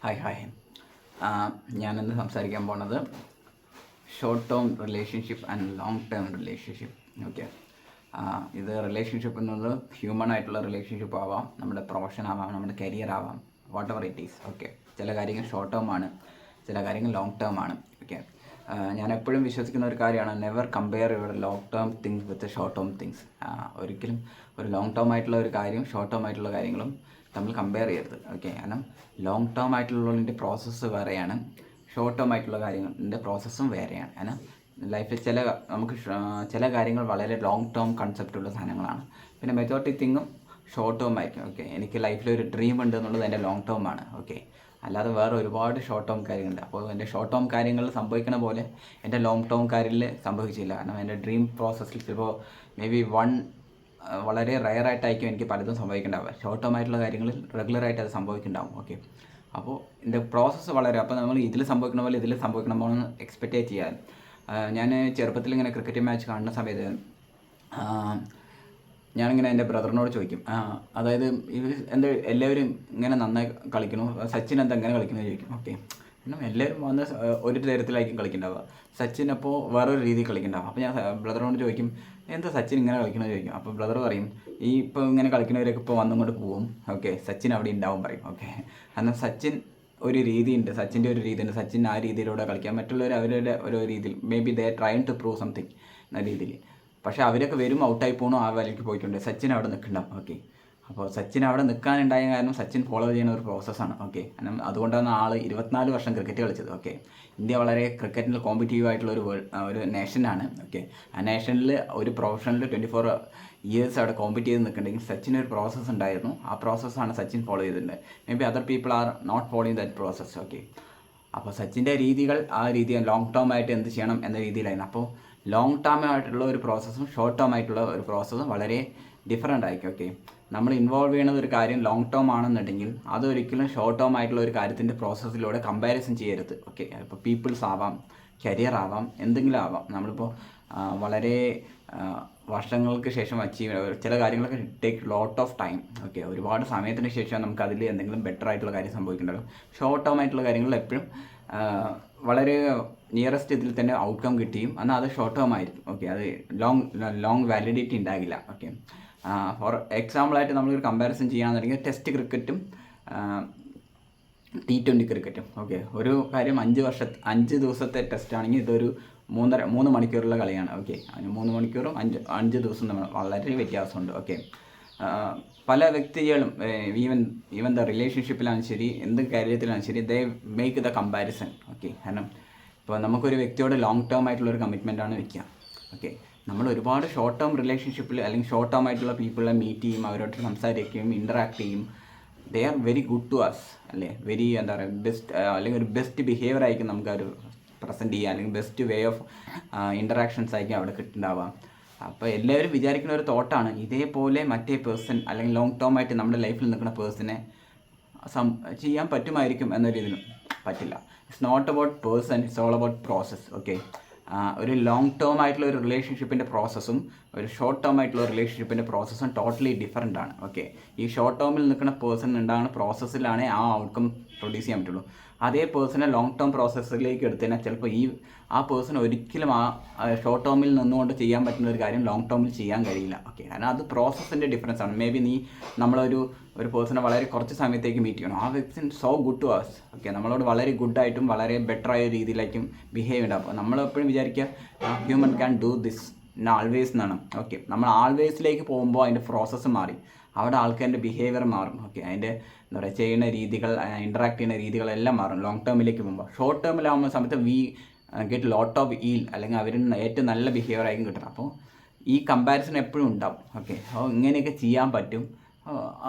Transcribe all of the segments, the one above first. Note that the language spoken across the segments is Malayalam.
ഹായ്. ഞാനിന്ന് സംസാരിക്കാൻ പോണത് short term relationship and long term relationship. Okay, ഇത് റിലേഷൻഷിപ്പ് എന്നത് ഹ്യൂമൺ ആയിട്ടുള്ള റിലേഷൻഷിപ്പ് ആവാം, നമ്മുടെ പ്രൊഫഷൻ ആവാം, നമ്മുടെ കരിയർ ആവാം, what ever it is. Okay, ചില കാര്യങ്ങൾ ഷോർട്ട് ടേം ആണ്, ചില കാര്യങ്ങൾ ലോങ് ടേം ആണ്. ഓക്കെ, ഞാൻ എപ്പോഴും വിശ്വസിക്കുന്ന ഒരു കാര്യമാണ്, never compare your long term things with short term things. ഒരിക്കലും ഒരു ലോങ് ടേം ആയിട്ടുള്ള ഒരു കാര്യം ഷോർട്ട് ടേം ആയിട്ടുള്ള കാര്യങ്ങളും തമ്മിൽ കമ്പയർ ചെയ്യരുത്. ഓക്കെ, കാരണം ലോങ് ടേം ആയിട്ടുള്ളതിൻ്റെ പ്രോസസ്സ് വേറെയാണ്, ഷോർട്ട് ടേം ആയിട്ടുള്ള കാര്യങ്ങളുടെ പ്രോസസ്സും വേറെയാണ്. കാരണം ലൈഫിൽ ചില കാര്യങ്ങൾ വളരെ ലോങ് ടേം കൺസെപ്റ്റുള്ള സാധനങ്ങളാണ്, പിന്നെ മെജോറിറ്റി തിങ്ങും ഷോർട്ട് ടേം ആയിരിക്കും. ഓക്കെ, എനിക്ക് ലൈഫിലൊരു ഡ്രീം ഉണ്ട് എന്നുള്ളത് എൻ്റെ ലോങ് ടേം ആണ്. ഓക്കെ, അല്ലാതെ വേറെ ഒരുപാട് ഷോർട്ട് ടേം കാര്യങ്ങളുണ്ട്. അപ്പോൾ എൻ്റെ ഷോർട്ട് ടേം കാര്യങ്ങൾ സംഭവിക്കണ പോലെ എൻ്റെ ലോങ് ടേം കാര്യത്തിൽ സംഭവിച്ചില്ല. കാരണം എൻ്റെ ഡ്രീം പ്രോസസ്സിൽ ചിലപ്പോൾ മേ ബി വളരെ റയറായിട്ടായിരിക്കും എനിക്ക് പലതും സംഭവിക്കേണ്ടാവുക. ഷോർട്ട് ടേം ആയിട്ടുള്ള കാര്യങ്ങളിൽ റെഗുലറായിട്ട് അത് സംഭവിക്കുന്നുണ്ടാവും. ഓക്കെ, അപ്പോൾ ഇതിൻ്റെ പ്രോസസ്സ് വളരെ, അപ്പോൾ നമ്മൾ ഇതിൽ സംഭവിക്കണ പോലെ ഇതിൽ സംഭവിക്കണമെന്ന് എക്സ്പെക്റ്റ് ചെയ്യാൻ. ഞാൻ ചെറുപ്പത്തിൽ ഇങ്ങനെ ക്രിക്കറ്റ് മാച്ച് കാണുന്ന സമയത്ത് ഞാനിങ്ങനെ എൻ്റെ ബ്രദറിനോട് ചോദിക്കും, അതായത് എൻ്റെ എല്ലാവരും ഇങ്ങനെ നന്നായി കളിക്കണു, സച്ചിൻ എന്താ ഇങ്ങനെ കളിക്കുന്നത് ചോദിക്കും. ഓക്കെ, കാരണം എല്ലാവരും വന്ന് ഒരു തരത്തിലായിരിക്കും കളിക്കുന്നുണ്ടാവുക, സച്ചിൻ അപ്പോൾ വേറൊരു രീതിയിൽ കളിക്കുന്നുണ്ടാവും. അപ്പോൾ ഞാൻ ബ്രദറിനോട് ചോദിക്കും, എന്താ സച്ചിൻ ഇങ്ങനെ കളിക്കണമെന്ന് ചോദിക്കും. അപ്പോൾ ബ്രദർ പറയും, ഈ ഇപ്പോൾ ഇങ്ങനെ കളിക്കുന്നവരൊക്കെ ഇപ്പോൾ വന്നുകൊണ്ട് പോവും, ഓക്കെ, സച്ചിൻ അവിടെ ഉണ്ടാവും പറയും. ഓക്കെ, കാരണം സച്ചിൻ ഒരു രീതിയുണ്ട്, സച്ചിൻ്റെ ഒരു രീതിയുണ്ട്, സച്ചിൻ ആ രീതിയിലൂടെ കളിക്കാം, മറ്റുള്ളവർ അവരുടെ ഒരു രീതിയിൽ maybe they trying to prove something എന്ന രീതിയിൽ. പക്ഷേ അവരൊക്കെ വരും, ഔട്ടായി പോകണോ ആ വരയ്ക്ക് പോയിട്ടുണ്ട്, സച്ചിൻ അവിടെ നിൽക്കുന്നുണ്ടാവും. ഓക്കെ, അപ്പോൾ സച്ചിൻ അവിടെ നിൽക്കാനുണ്ടായ കാരണം സച്ചിൻ ഫോളോ ചെയ്യുന്ന ഒരു പ്രോസസ്സാണ്. ഓക്കെ, കാരണം അതുകൊണ്ടാണ് ആൾ 24 വർഷം ക്രിക്കറ്റ് കളിച്ചത്. ഓക്കെ, ഇന്ത്യ വളരെ ക്രിക്കറ്റിൽ കോമ്പറ്റീവ് ആയിട്ടുള്ള ഒരു നേഷനാണ്. ഓക്കെ, ആ നേഷനിൽ ഒരു പ്രൊഫഷണൽ 24 ഇയേഴ്സ് അവിടെ കോമ്പറ്റ് ചെയ്ത് നിൽക്കുന്നുണ്ടെങ്കിൽ സച്ചിന് ഒരു പ്രോസസ്സ് ഉണ്ടായിരുന്നു. ആ പ്രോസസ്സാണ് സച്ചിൻ ഫോളോ ചെയ്തിട്ടുണ്ട്. Maybe other people are not following that process. Okay, അപ്പോൾ സച്ചിൻ്റെ രീതികൾ ആ രീതി ലോങ് ടേം ആയിട്ട് എന്ത് ചെയ്യണം എന്ന രീതിയിലായിരുന്നു. അപ്പോൾ ലോങ് ടേം ആയിട്ടുള്ള ഒരു പ്രോസസ്സും ഷോർട്ട് ടേം ആയിട്ടുള്ള ഒരു പ്രോസസ്സും വളരെ ഡിഫറൻ്റ് ആയിരിക്കും. ഓക്കെ, നമ്മൾ ഇൻവോൾവ് ചെയ്യുന്നത് ഒരു കാര്യം ലോങ് ടേം ആണെന്നുണ്ടെങ്കിൽ അതൊരിക്കലും ഷോർട്ട് ടേം ആയിട്ടുള്ള ഒരു കാര്യത്തിൻ്റെ പ്രോസസ്സിലൂടെ കമ്പാരിസൺ ചെയ്യരുത്. ഓക്കെ, ഇപ്പോൾ പീപ്പിൾസ് ആവാം, കരിയർ ആവാം, എന്തെങ്കിലും ആവാം. നമ്മളിപ്പോൾ വളരെ വർഷങ്ങൾക്ക് ശേഷം അച്ചീവ് ചില കാര്യങ്ങളൊക്കെ take lot of time. Okay, ഒരുപാട് സമയത്തിന് ശേഷം നമുക്ക് അതിൽ എന്തെങ്കിലും ബെറ്റർ ആയിട്ടുള്ള കാര്യം സംഭവിക്കുന്നുണ്ടാകും. ഷോർട്ട് ടേം ആയിട്ടുള്ള കാര്യങ്ങളിൽ എപ്പോഴും വളരെ നിയറസ്റ്റ് ഇതിൽ തന്നെ ഔട്ട്കം കിട്ടിയും എന്നാൽ അത് ഷോർട്ട് ടേം ആയിരിക്കും. ഓക്കെ, അത് ലോങ് വാലിഡിറ്റി ഉണ്ടാകില്ല. ഓക്കെ, ഫോർ എക്സാമ്പിളായിട്ട് നമ്മളൊരു കമ്പാരിസൺ ചെയ്യുകയാണെന്നുണ്ടെങ്കിൽ ടെസ്റ്റ് ക്രിക്കറ്റും T20 ക്രിക്കറ്റും. ഓക്കെ, ഒരു കാര്യം 5 ദിവസത്തെ ടെസ്റ്റ് ആണെങ്കിൽ ഇതൊരു 3 മണിക്കൂറുള്ള കളിയാണ്. ഓക്കെ, അതിന് 3 മണിക്കൂറും 5 ദിവസം തമ്മിൽ വളരെ വ്യത്യാസമുണ്ട്. ഓക്കെ, പല വ്യക്തികളും ഈവൻ ദ റിലേഷൻഷിപ്പിലാണ് ശരി, എന്ത് കാര്യത്തിലാണ് ശരി, they make the comparison. Okay, കാരണം ഇപ്പോൾ നമുക്കൊരു വ്യക്തിയോട് ലോങ് ടേം ആയിട്ടുള്ളൊരു കമ്മിറ്റ്മെൻറ്റാണ് വയ്ക്കുക. ഓക്കെ, നമ്മൾ ഒരുപാട് ഷോർട്ട് ടേം റിലേഷൻഷിപ്പിൽ അല്ലെങ്കിൽ ഷോർട്ട് ടേം ആയിട്ടുള്ള പീപ്പിളെ മീറ്റ് ചെയ്യും, അവരോട് സംസാരിക്കുകയും ഇൻറ്ററാക്ട് ചെയ്യും. They are very good to us, അല്ലേ, വെരി എന്താ പറയുക ബെസ്റ്റ്, അല്ലെങ്കിൽ ഒരു ബെസ്റ്റ് ബിഹേവിയർ ആയിരിക്കും നമുക്ക് അവർ പ്രസൻറ്റ് ചെയ്യുക, അല്ലെങ്കിൽ ബെസ്റ്റ് വേ ഓഫ് ഇൻറ്ററാക്ഷൻസ് ആയിരിക്കും അവിടെ കിട്ടുന്നുണ്ടാവുക. അപ്പോൾ എല്ലാവരും വിചാരിക്കുന്ന ഒരു തോട്ടാണ് ഇതേപോലെ മറ്റേ പേഴ്സൺ അല്ലെങ്കിൽ ലോങ് ടേം ആയിട്ട് നമ്മുടെ ലൈഫിൽ നിൽക്കുന്ന പേഴ്സണെ ചെയ്യാൻ പറ്റുമായിരിക്കും എന്ന രീതിയിലും പറ്റില്ല. It's not about person, it's all about process. Okay, ഒരു ലോങ് ടേം ആയിട്ടുള്ള ഒരു റിലേഷൻഷിപ്പിൻ്റെ പ്രോസസ്സും ഒരു ഷോർട്ട് ടേം ആയിട്ടുള്ള റിലേഷൻഷിപ്പിൻ്റെ പ്രോസസ്സും ടോട്ടലി ഡിഫറൻ്റ് ആണ്. ഓക്കെ, ഈ ഷോർട്ട് ടേമിൽ നിൽക്കുന്ന പേഴ്സൺ ഉണ്ടാകുന്ന പ്രോസസ്സിലാണ് ആ ഔട്ട്കം പ്രൊഡ്യൂസ് ചെയ്യാൻ പറ്റുള്ളൂ. അതേ പേഴ്സണെ ലോങ് ടേം പ്രോസസ്സിലേക്ക് എടുത്തു കഴിഞ്ഞാൽ ചിലപ്പോൾ ആ പേഴ്സൺ ഒരിക്കലും ആ ഷോർട്ട് ടേമിൽ നിന്നുകൊണ്ട് ചെയ്യാൻ പറ്റുന്ന ഒരു കാര്യം ലോങ് ടേമിൽ ചെയ്യാൻ കഴിയില്ല. ഓക്കെ, കാരണം അത് പ്രോസസ്സിൻ്റെ ഡിഫറൻസ് ആണ്. മേ ബി നമ്മളൊരു പേഴ്സണെ വളരെ കുറച്ച് സമയത്തേക്ക് മീറ്റ് ചെയ്യണം, ആ വ്യക്തി so good to us. Okay, നമ്മളോട് വളരെ ഗുഡായിട്ടും വളരെ ബെറ്ററായ രീതിയിലായിരിക്കും ബിഹേവ് ഉണ്ടാവും. അപ്പോൾ നമ്മളെപ്പോഴും വിചാരിക്കുക human can do this always എന്നാണ്. ഓക്കെ, നമ്മൾ ആൾവേസിലേക്ക് പോകുമ്പോൾ അതിൻ്റെ പ്രോസസ്സ് മാറി, അവിടെ ആൾക്കാരുടെ ബിഹേവിയർ മാറും. ഓക്കെ, അതിൻ്റെ എന്താ പറയുക ചെയ്യുന്ന രീതികൾ, ഇൻറ്ററാക്ട് ചെയ്യുന്ന രീതികളെല്ലാം മാറും ലോങ് ടേമിലേക്ക് പോകുമ്പോൾ. ഷോർട്ട് ടേമിലാകുന്ന സമയത്ത് we get lot of eel, അല്ലെങ്കിൽ അവരിന് ഏറ്റവും നല്ല ബിഹേവിയർ ആയിരിക്കും കിട്ടണം. അപ്പോൾ ഈ കമ്പാരിസൺ എപ്പോഴും ഉണ്ടാവും. ഓക്കെ, അപ്പോൾ ഇങ്ങനെയൊക്കെ ചെയ്യാൻ പറ്റും,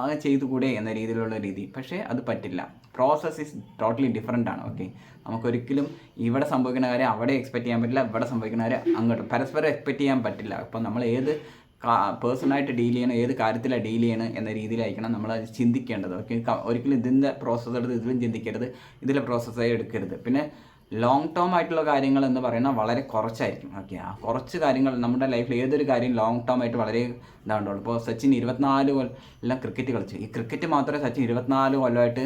അത് ചെയ്തുകൂടെ എന്ന രീതിയിലുള്ള രീതി, പക്ഷേ അത് പറ്റില്ല. പ്രോസസ് ഈസ് ടോട്ടലി ഡിഫറൻ്റ് ആണ്. ഓക്കെ, നമുക്കൊരിക്കലും ഇവിടെ സംഭവിക്കുന്ന കാര്യം അവിടെ എക്സ്പെക്റ്റ് ചെയ്യാൻ പറ്റില്ല, ഇവിടെ സംഭവിക്കുന്ന കാര്യം അങ്ങോട്ട് പരസ്പരം എക്സ്പെക്റ്റ് ചെയ്യാൻ പറ്റില്ല. അപ്പോൾ നമ്മൾ ഏത് പേഴ്സണായിട്ട് ഡീൽ ചെയ്യണം, ഏത് കാര്യത്തിലാണ് ഡീൽ ചെയ്യണം എന്ന രീതിയിലായിരിക്കണം നമ്മൾ അത് ചിന്തിക്കേണ്ടത്. ഓക്കെ, ഒരിക്കലും ഇതിൻ്റെ പ്രോസസ്സ് എടുത്ത് ഇതിലും ചിന്തിക്കരുത്, ഇതിലെ പ്രോസസ്സായി എടുക്കരുത്. പിന്നെ ലോങ് ടേം ആയിട്ടുള്ള കാര്യങ്ങൾ എന്ന് പറയുന്നത് വളരെ കുറച്ചായിരിക്കും. ഓക്കെ, ആ കുറച്ച് കാര്യങ്ങൾ നമ്മുടെ ലൈഫിൽ ഏതൊരു കാര്യം ലോങ് ടേം ആയിട്ട് വളരെ ഇതാണ്ടുള്ളൂ. ഇപ്പോൾ സച്ചിൻ 24 കൊല്ലം ക്രിക്കറ്റ് കളിച്ചു. ഈ ക്രിക്കറ്റ് മാത്രമേ സച്ചിൻ 24 കൊല്ലമായിട്ട്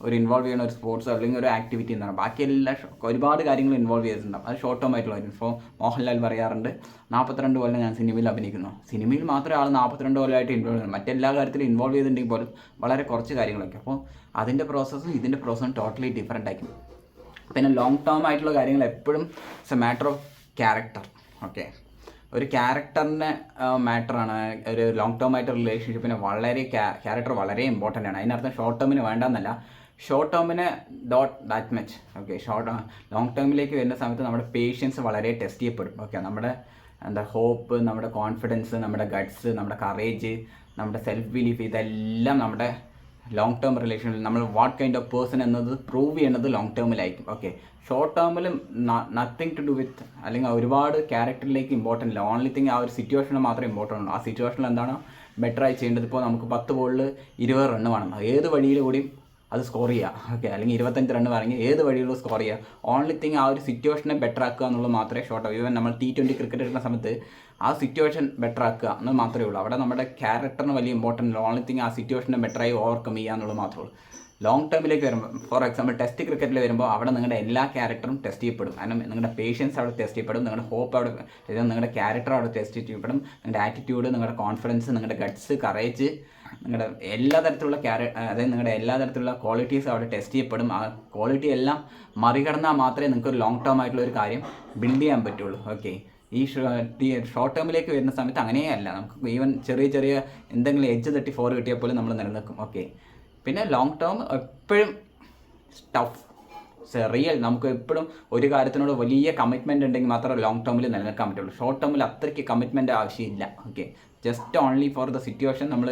ഒരു ഇൻവോൾവ് ചെയ്യുന്ന ഒരു സ്പോർട്സ് അല്ലെങ്കിൽ ഒരു ആക്ടിവിറ്റി എന്നാണ്. ബാക്കി എല്ലാ ഒരുപാട് കാര്യങ്ങൾ ഇൻവോൾവ് ചെയ്തിട്ടുണ്ടാകും. അത് ഷോർട്ട് ടേം ആയിട്ടുള്ള കാര്യം. ഇപ്പോൾ മോഹൻലാൽ പറയാറുണ്ട് 42 കൊല്ലം ഞാൻ സിനിമയിൽ അഭിനയിക്കുന്നു. സിനിമയിൽ മാത്രമേ ആൾ 42 കൊല്ലമായിട്ട് ഇൻവോൾവ് ചെയ്യുന്നു. മറ്റെല്ലാ കാര്യത്തിലും ഇൻവോൾവ് ചെയ്തിട്ടുണ്ടെങ്കിൽ പോലും വളരെ കുറച്ച് കാര്യങ്ങളൊക്കെ. അപ്പോൾ അതിൻ്റെ പ്രോസസ്സും ഇതിൻ്റെ പ്രോസസ്സും ടോട്ടലി ഡിഫറെൻ്റ് ആയിരിക്കും. പിന്നെ ലോങ് ടേം ആയിട്ടുള്ള കാര്യങ്ങൾ എപ്പോഴും it's A matter of character. Okay, ഒരു ക്യാരക്ടറിൻ്റെ മാറ്ററാണ്. ഒരു ലോങ് ടേം ആയിട്ട് റിലേഷൻഷിപ്പിന് വളരെ ക്യാരക്ടർ വളരെ ഇമ്പോർട്ടൻ്റ് ആണ്. അതിനർത്ഥം ഷോർട്ട് ടേമിന് വേണ്ടെന്നല്ല, ഷോർട്ട് ടേമിന് ദാറ്റ് മച്ച്. ഓക്കെ, ലോങ് ടേമിലേക്ക് വരുന്ന സമയത്ത് നമ്മുടെ പേഷ്യൻസ് വളരെ ടെസ്റ്റ് ചെയ്യപ്പെടും. ഓക്കെ, നമ്മുടെ ഹോപ്പ്, നമ്മുടെ കോൺഫിഡൻസ്, നമ്മുടെ ഗട്ട്സ്, നമ്മുടെ കറേജ്, നമ്മുടെ സെൽഫ് ബിലീഫ്, ഇതെല്ലാം നമ്മുടെ ലോങ് ടേം റിലേഷനിൽ നമ്മൾ വാട്ട് കൈൻഡ് ഓഫ് പേഴ്സൺ എന്നത് പ്രൂവ് ചെയ്യുന്നത് ലോങ് ടേമിലായിരിക്കും. ഓക്കെ, ഷോർട്ട് ടേമിലും നത്തിങ് ടു ഡു വിത്ത് അല്ലെങ്കിൽ ഒരുപാട് ക്യാരക്ടറിലേക്ക് ഇമ്പോർട്ടൻ്റ് ഇല്ല. ഓൺലി തിങ് ആ ഒരു സിറ്റുവേഷനിൽ മാത്രമേ ഇമ്പോർട്ടൻ്റ് ഉള്ളൂ. ആ സിറ്റുവേഷനിൽ എന്താണ് ബെറ്ററായി ചെയ്യേണ്ടത്. ഇപ്പോൾ നമുക്ക് 10 ബോളിൽ 20 റണ്ണ് വേണം, ഏത് വഴിയിൽ കൂടിയും അത് സ്കോർ ചെയ്യുക. ഓക്കെ, അല്ലെങ്കിൽ 25 റണ്ണ് വേണമെങ്കിൽ ഏത് വഴിയിലും സ്കോർ ചെയ്യുക. ഓൺലി തിങ് ആ ഒരു സിറ്റുവേഷനെ ബെറ്റർ ആക്കുക എന്നുള്ളത് മാത്രമേ ഷോർട്ട് ടേം. ഈവൻ നമ്മൾ T20 ക്രിക്കറ്റ് എടുക്കുന്ന സമയത്ത് ആ സിറ്റുവേഷൻ ബെറ്റർ ആക്കുക എന്ന് മാത്രമേ ഉള്ളൂ. അവിടെ നമ്മുടെ ക്യാരക്ടറിന് വലിയ ഇമ്പോർട്ടൻ്റ് ഇല്ല. ഓൺലി തിങ് ആ സിറ്റുവേഷനെ ബെറ്ററായി ഓവർകം ചെയ്യുക എന്നുള്ളത് മാത്രമേ ഉള്ളൂ. ലോങ് ടേമിലേക്ക് വരുമ്പോൾ, ഫോർ എക്സാമ്പിൾ ടെസ്റ്റ് ക്രിക്കറ്റിൽ വരുമ്പോൾ അവിടെ നിങ്ങളുടെ എല്ലാ ക്യാരക്ടറും ടെസ്റ്റ് ചെയ്യപ്പെടും. കാരണം നിങ്ങളുടെ പേഷ്യൻസ് അവിടെ ടെസ്റ്റ് ചെയ്യപ്പെടും, നിങ്ങളുടെ ഹോപ്പ് അവിടെ, നിങ്ങളുടെ ക്യാരക്ടർ അവിടെ ടെസ്റ്റ് ചെയ്യപ്പെടും, നിങ്ങളുടെ ആറ്റിറ്റ്യൂഡ്, നിങ്ങളുടെ കോൺഫിഡൻസ്, നിങ്ങളുടെ ഗട്ട്സ്, കറേജ്, നിങ്ങളുടെ എല്ലാ തരത്തിലുള്ള അതായത് നിങ്ങളുടെ എല്ലാ തരത്തിലുള്ള ക്വാളിറ്റീസ് അവിടെ ടെസ്റ്റ് ചെയ്യപ്പെടും. ആ ക്വാളിറ്റി എല്ലാം മറികടന്നാൽ മാത്രമേ നിങ്ങൾക്ക് ഒരു ലോങ് ടേം ആയിട്ടുള്ള ഒരു കാര്യം ബിൽഡ് ചെയ്യാൻ പറ്റുള്ളൂ. ഓക്കെ, ഈ ഷോർട്ട് ടേമിലേക്ക് വരുന്ന സമയത്ത് അങ്ങനെയല്ല. നമുക്ക് ഈവൻ ചെറിയ എന്തെങ്കിലും എഡ്ജ് തട്ടി 4 കിട്ടിയാൽ പോലും നമ്മൾ നിലനിൽക്കും. ഓക്കെ, പിന്നെ ലോങ് ടേം എപ്പോഴും ടഫ് റിയൽ. നമുക്ക് എപ്പോഴും ഒരു കാര്യത്തിനോട് വലിയ കമ്മിറ്റ്മെൻറ്റ് ഉണ്ടെങ്കിൽ മാത്രമേ ലോങ് ടേമിൽ നിലനിൽക്കാൻ പറ്റുള്ളൂ. ഷോർട്ട് ടേമിൽ അത്രയ്ക്ക് കമ്മിറ്റ്മെൻറ്റ് ആവശ്യമില്ല. Okay, just only for the situation നമ്മൾ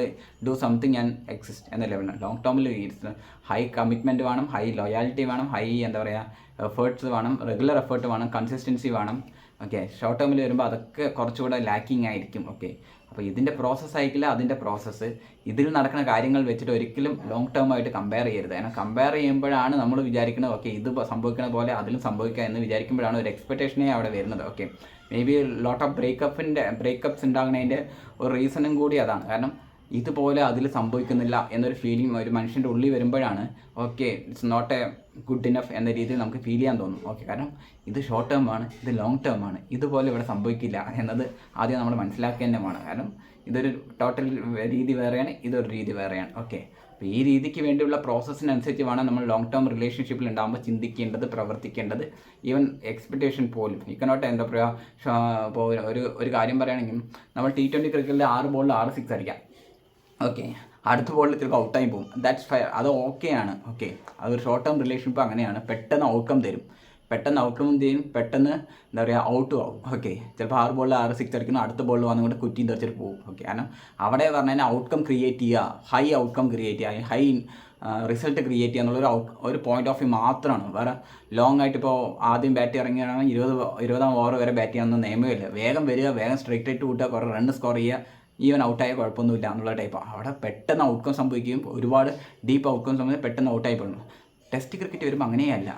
ഡു സംതിങ് ആൻഡ് എക്സിസ്റ്റ് എന്ന ലെവലാണ്. ലോങ് ടേമിൽ ഹൈ കമ്മിറ്റ്മെൻറ്റ് വേണം, ഹൈ ലോയാലിറ്റി വേണം, ഹൈ എഫേർട്സ് വേണം, റെഗുലർ എഫേർട്ട് വേണം, കൺസിസ്റ്റൻസി വേണം. ഓക്കെ, ഷോർട്ട് ടേമിൽ വരുമ്പോൾ അതൊക്കെ കുറച്ചുകൂടെ ലാക്കിങ് ആയിരിക്കും. ഓക്കെ, അപ്പോൾ ഇതിൻ്റെ പ്രോസസ്സ് ആയിരിക്കില്ല അതിൻ്റെ പ്രോസസ്സ്. ഇതിൽ നടക്കുന്ന കാര്യങ്ങൾ വെച്ചിട്ട് ഒരിക്കലും ലോങ് ടേം ആയിട്ട് കമ്പയർ ചെയ്യരുത്. കാരണം കമ്പയർ ചെയ്യുമ്പോഴാണ് നമ്മൾ വിചാരിക്കുന്നത് ഓക്കെ ഇത് സംഭവിക്കുന്ന പോലെ അതിലും സംഭവിക്കുക എന്ന് വിചാരിക്കുമ്പോഴാണ് ഒരു എക്സ്പെക്റ്റേഷനേ അവിടെ വരുന്നത്. Okay, maybe lot of breakups ഉണ്ടാകുന്നതിൻ്റെ ഒരു റീസണും കൂടി അതാണ്. കാരണം ഇതുപോലെ അതിൽ സംഭവിക്കുന്നില്ല എന്നൊരു ഫീലിംഗ് ഒരു മനുഷ്യൻ്റെ ഉള്ളിൽ വരുമ്പോഴാണ് okay it's not a good enough എന്ന രീതിയിൽ നമുക്ക് ഫീൽ ചെയ്യാൻ തോന്നും. ഓക്കെ, കാരണം ഇത് ഷോർട്ട് ടേം ആണ്, ഇത് ലോങ് ടേം ആണ്, ഇതുപോലെ ഇവിടെ സംഭവിക്കില്ല എന്നത് ആദ്യം നമ്മൾ മനസ്സിലാക്കുക തന്നെയാണ്. കാരണം ഇതൊരു ടോട്ടൽ രീതി വേറെയാണ്, ഇതൊരു രീതി വേറെയാണ്. ഓക്കെ, അപ്പോൾ ഈ രീതിക്ക് വേണ്ടിയുള്ള പ്രോസസ്സിനനുസരിച്ച് വേണം നമ്മൾ ലോങ് ടേം റിലേഷൻഷിപ്പിൽ ഉണ്ടാകുമ്പോൾ ചിന്തിക്കേണ്ടത്, പ്രവർത്തിക്കേണ്ടത്. ഈവൻ എക്സ്പെക്റ്റേഷൻ പോലും ഈ കനോട്ട് എന്താ പറയുക, ഇപ്പോൾ ഒരു കാര്യം പറയുകയാണെങ്കിൽ നമ്മൾ T20 ക്രിക്കറ്റിൽ 6 ബോളിൽ 6 സിക്സ് അടിക്കാം. ഓക്കെ, അടുത്ത ബോളിൽ ചിലപ്പോൾ ഔട്ടായി പോകും. ദാറ്റ്സ് ഫയർ, അത് ഓക്കെയാണ്. ഓക്കെ, അതൊരു ഷോർട്ട് ടേം റിലേഷൻഷിപ്പ് അങ്ങനെയാണ്. പെട്ടെന്ന് ഔട്ട്കം തരും, പെട്ടെന്ന് എന്താ പറയുക ഔട്ടും ആവും. ഓക്കെ, ചിലപ്പോൾ 6 ബോളിൽ 6 സിക്സ് അടിക്കുന്നു, അടുത്ത ബോളിൽ വന്നുകൊണ്ട് കുറ്റിയും തെറിച്ചിട്ട് പോകും. ഓക്കെ, കാരണം അവിടെ പറഞ്ഞാൽ ഔട്ട്കം ക്രിയേറ്റ് ചെയ്യുക, ഹൈ ഔട്ട്കം ക്രിയേറ്റ് ചെയ്യുക, ഹൈ റിസൾട്ട് ക്രിയേറ്റ് ചെയ്യുക എന്നുള്ളൊരു ഒരു പോയിന്റ് ഓഫ് വ്യൂ മാത്രമാണ്. വേറെ ലോങ് ആയിട്ട് ഇപ്പോൾ ആദ്യം ബാറ്റ് ഇറങ്ങിയാണ് 20-ാം ഓവർ വരെ ബാറ്റ് ചെയ്യാനൊന്നും നിയമമില്ല. വേഗം വരിക, വേഗം സ്ട്രൈക്ക് റേറ്റ് കൂട്ടുക, കുറേ റൺ സ്കോർ ചെയ്യുക, ഈവൻ ഔട്ടായ കുഴപ്പമൊന്നുമില്ല എന്നുള്ള ടൈപ്പാണ്. അവിടെ പെട്ടെന്ന് ഔട്ട്കം സംഭവിക്കുകയും ഒരുപാട് ഡീപ്പ് ഔട്ട്കം സംബന്ധിച്ച് പെട്ടെന്ന് ഔട്ടായി പോകുന്നു. ടെസ്റ്റ് ക്രിക്കറ്റ് വരുമ്പോൾ അങ്ങനെയല്ല.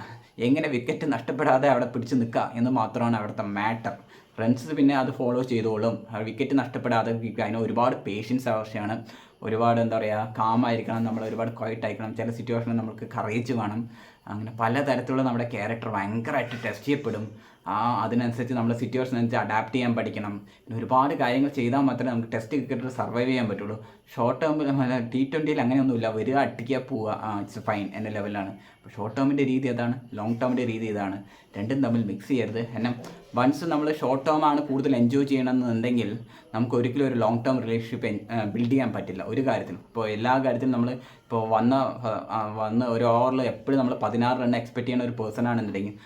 എങ്ങനെ വിക്കറ്റ് നഷ്ടപ്പെടാതെ അവിടെ പിടിച്ച് നിൽക്കുക എന്ന് മാത്രമാണ് അവിടുത്തെ മാറ്റർ. റൺസ് പിന്നെ അത് ഫോളോ ചെയ്തോളും. വിക്കറ്റ് നഷ്ടപ്പെടാതെ അതിന് ഒരുപാട് പേഷ്യൻസ് ആവശ്യമാണ്. ഒരുപാട് എന്താ പറയുക കാമായിരിക്കണം, നമ്മൾ ഒരുപാട് ക്വയറ്റ് ആയിരിക്കണം. ചില സിറ്റുവേഷനിൽ നമുക്ക് കറേജ് വേണം. അങ്ങനെ പലതരത്തിലുള്ള നമ്മുടെ ക്യാരക്ടർ ഭയങ്കരമായിട്ട് ടെസ്റ്റ് ചെയ്യപ്പെടും. അതിനനുസരിച്ച് നമ്മുടെ സിറ്റുവേഷൻ അനുസരിച്ച് അഡാപ്റ്റ് ചെയ്യാൻ പഠിക്കണം. പിന്നെ ഒരുപാട് കാര്യങ്ങൾ ചെയ്താൽ മാത്രമേ നമുക്ക് ടെസ്റ്റ് ക്രിക്കറ്റിൽ സർവൈവ് ചെയ്യാൻ പറ്റുള്ളൂ. ഷോർട്ട് ടേമിൽ T20 അങ്ങനെയൊന്നുമില്ല, വരിക അട്ടിക്കുക പോവുക, ഇറ്റ്സ് ഫൈൻ എന്ന ലെവലാണ്. അപ്പോൾ ഷോർട്ട് ടേമിൻ്റെ രീതി അതാണ്, ലോങ് ടേമിൻ്റെ രീതി ഇതാണ്. രണ്ടും തമ്മിൽ മിക്സ് ചെയ്യരുത്. കാരണം വൺസ് നമ്മൾ ഷോർട്ട് ടേം ആണ് കൂടുതൽ എൻജോയ് ചെയ്യണമെന്നുണ്ടെങ്കിൽ നമുക്ക് ഒരിക്കലും ഒരു ലോങ് ടേം റിലേഷൻഷിപ്പ് ബിൽഡ് ചെയ്യാൻ പറ്റില്ല ഒരു കാര്യത്തിലും. ഇപ്പോൾ എല്ലാ കാര്യത്തിലും നമ്മൾ ഇപ്പോൾ വന്ന് ഒരു ഓവറിൽ എപ്പോഴും നമ്മൾ 16 റൺ എക്സ്പെക്ട് ചെയ്യുന്ന ഒരു പേഴ്സൺ ആണെന്നുണ്ടെങ്കിൽ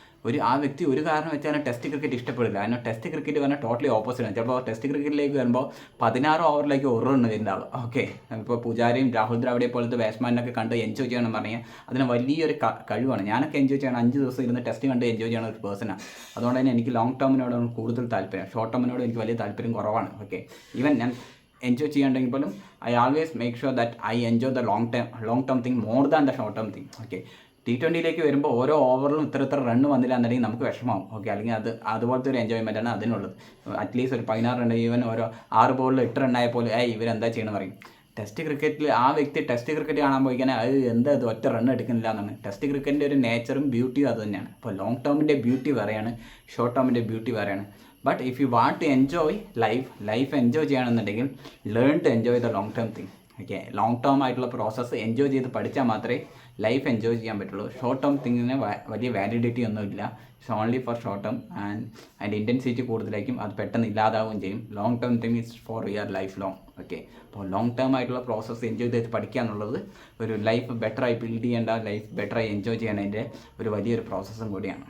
ആ വ്യക്തി ഒരു കാരണം വെച്ചാൽ ടെസ്റ്റ് ക്രിക്കറ്റ് ഇഷ്ടപ്പെടില്ല. കാരണം ടെസ്റ്റ് ക്രിക്കറ്റ് പറഞ്ഞാൽ ടോട്ടലി ഓപ്പോസിറ്റാണ്. ചിലപ്പോൾ ടെസ്റ്റ് ക്രിക്കറ്റിലേക്ക് വരുമ്പോൾ 16 ഓവറിലേക്ക് 1 റൺ വരുന്നതാണ്. ഓക്കെ, ഇപ്പോൾ പൂജാരയും രാഹുൽ ദ്രാവിഡിയെ പോലത്തെ ബാറ്റ്സ്മാനൊക്കെ കണ്ട് എൻജോയ് ചെയ്യണം പറഞ്ഞാൽ അതിന് വലിയൊരു കഴിവാണ്. ഞാനൊക്കെ എൻജോയ് ചെയ്യണം, 5 ദിവസം ഇരുന്ന് ടെസ്റ്റ് കണ്ട് എൻജോയ് ചെയ്യണ ഒരു പേഴ്സണാണ്. അതുകൊണ്ട് തന്നെ എനിക്ക് ലോങ് ടേമിനോടാണ് കൂടുതൽ താല്പര്യം. ഷോർട്ട് ടേമിനോട് എനിക്ക് വലിയ താല്പര്യം കുറവാണ്. ഓക്കെ, ഈവൻ ഞാൻ എൻജോയ് ചെയ്യാണ്ടെങ്കിൽ പോലും I always make sure that I enjoy the long term thing more than the short term thing. Okay, T20 വരുമ്പോൾ ഓരോ ഓവറിലും ഇത്ര റണ്ണ് വന്നില്ല എന്നുണ്ടെങ്കിൽ നമുക്ക് വിഷമമാവും. ഓക്കെ, അല്ലെങ്കിൽ അതുപോലത്തെ ഒരു എൻജോയ്മെൻറ്റാണ് അതിനുള്ളത്. അറ്റ്ലീസ്റ്റ് ഒരു 16 റൺ, ഈവൻ ഓരോ 6 ബോളിൽ 8 റണ്ണായ പോലെ ഇവരെന്താ ചെയ്യണമെന്ന് പറയും. ടെസ്റ്റ് ക്രിക്കറ്റിൽ ആ വ്യക്തി ടെസ്റ്റ് ക്രിക്കറ്റ് കാണാൻ പോയിക്കാൻ അത് എന്താ ഇത് ഒറ്റ റൺ എടുക്കുന്നില്ല എന്നാണ്. ടെസ്റ്റ് ക്രിക്കറ്റിൻ്റെ ഒരു നേച്ചറും ബ്യൂട്ടിയും അത് തന്നെയാണ്. അപ്പോൾ ലോങ് ടേമിൻ്റെ ബ്യൂട്ടി വേറെയാണ്, ഷോർട്ട് ടേമിൻ്റെ ബ്യൂട്ടി വേറെയാണ്. But if you want to enjoy life enjoy ചെയ്യണമെന്നുണ്ടെങ്കിൽ learn to enjoy the long term thing. Okay, long term ആയിട്ടുള്ള പ്രോസസ്സ് എൻജോയ് ചെയ്ത് പഠിച്ചാൽ മാത്രമേ ലൈഫ് എൻജോയ് ചെയ്യാൻ പറ്റുള്ളൂ. ഷോർട്ട് ടേം തിങ്ങിന് വലിയ വാലിഡിറ്റി ഒന്നുമില്ല. It's only for short term and അതിൻ്റെ ഇൻറ്റൻസിറ്റി കൂടുതലായിരിക്കും, അത് പെട്ടെന്ന് ഇല്ലാതാവുകയും ചെയ്യും. Long term thing is for your life long. Okay, അപ്പോൾ ലോങ് ടേം ആയിട്ടുള്ള പ്രോസസ്സ് എൻജോയ് ചെയ്ത് പഠിക്കുക എന്നുള്ളത് ഒരു ലൈഫ് ബെറ്ററായി ബിൽഡ് ചെയ്യേണ്ട, ലൈഫ് ബെറ്ററായി എൻജോയ് ചെയ്യേണ്ടതിൻ്റെ ഒരു വലിയൊരു പ്രോസസ്സും കൂടിയാണ്.